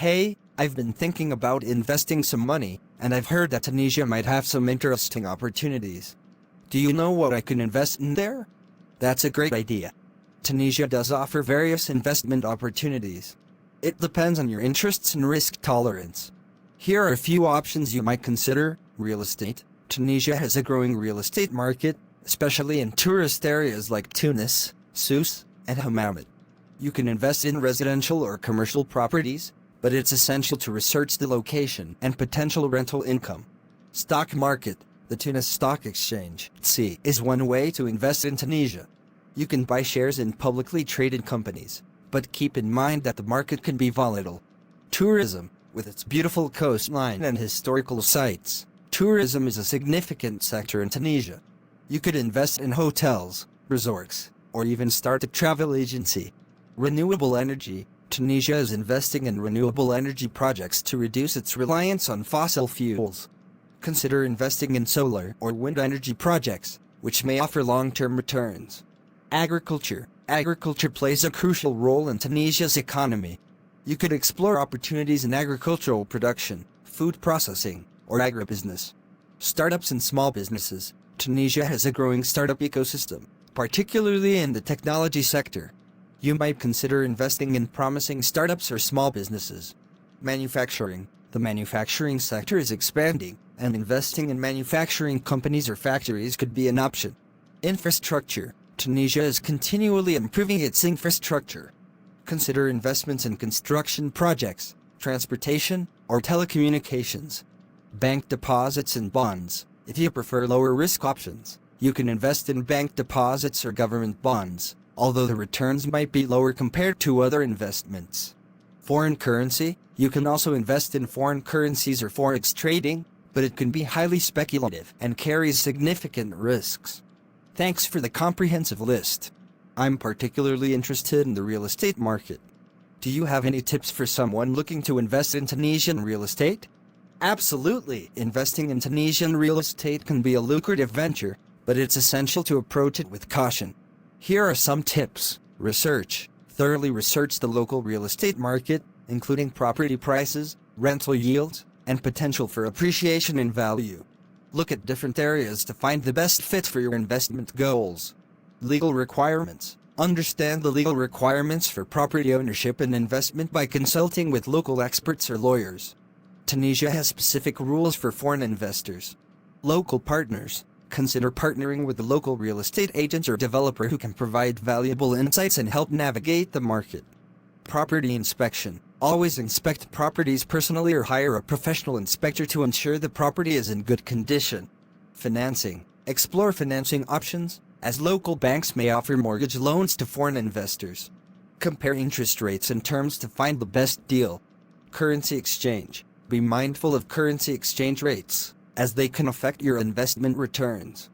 Hey, I've been thinking about investing some money, and I've heard that Tunisia might have some interesting opportunities. Do you know what I can invest in there? That's a great idea. Tunisia does offer various investment opportunities. It depends on your interests and risk tolerance. Here are a few options you might consider. Real estate. Tunisia has a growing real estate market, especially in tourist areas like Tunis, Sousse, and Hammamet. You can invest in residential or commercial properties, but it's essential to research the location and potential rental income. Stock market. The Tunis Stock Exchange (TSE) is one way to invest in Tunisia. You can buy shares in publicly traded companies, but keep in mind that the market can be volatile. Tourism. With its beautiful coastline and historical sites, tourism is a significant sector in Tunisia. You could invest in hotels, resorts, or even start a travel agency. Renewable energy. Tunisia is investing in renewable energy projects to reduce its reliance on fossil fuels. Consider investing in solar or wind energy projects, which may offer long-term returns. Agriculture. Agriculture plays a crucial role in Tunisia's economy. You could explore opportunities in agricultural production, food processing, or agribusiness. Startups and small businesses. Tunisia has a growing startup ecosystem, particularly in the technology sector. You might consider investing in promising startups or small businesses. Manufacturing. The manufacturing sector is expanding, and investing in manufacturing companies or factories could be an option. Infrastructure. Tunisia is continually improving its infrastructure. Consider investments in construction projects, transportation, or telecommunications. Bank deposits and bonds. If you prefer lower risk options, you can invest in bank deposits or government bonds, although the returns might be lower compared to other investments. Foreign currency. You can also invest in foreign currencies or forex trading, but it can be highly speculative and carries significant risks. Thanks for the comprehensive list. I'm particularly interested in the real estate market. Do you have any tips for someone looking to invest in Tunisian real estate? Absolutely! Investing in Tunisian real estate can be a lucrative venture, but it's essential to approach it with caution. Here are some tips. Research. Thoroughly research the local real estate market, including property prices, rental yields, and potential for appreciation in value. Look at different areas to find the best fit for your investment goals. Legal requirements. Understand the legal requirements for property ownership and investment by consulting with local experts or lawyers. Tunisia has specific rules for foreign investors. Local partners. Consider partnering with a local real estate agent or developer who can provide valuable insights and help navigate the market. Property inspection. Always inspect properties personally or hire a professional inspector to ensure the property is in good condition. Financing. Explore financing options, as local banks may offer mortgage loans to foreign investors. Compare interest rates and terms to find the best deal. Currency exchange. Be mindful of currency exchange rates, as they can affect your investment returns.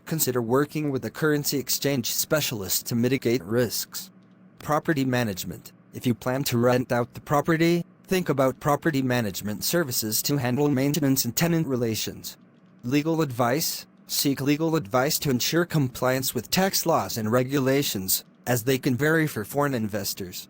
Consider working with a currency exchange specialist to mitigate risks. Property management. If you plan to rent out the property, think about property management services to handle maintenance and tenant relations. Legal advice. Seek legal advice to ensure compliance with tax laws and regulations, as they can vary for foreign investors.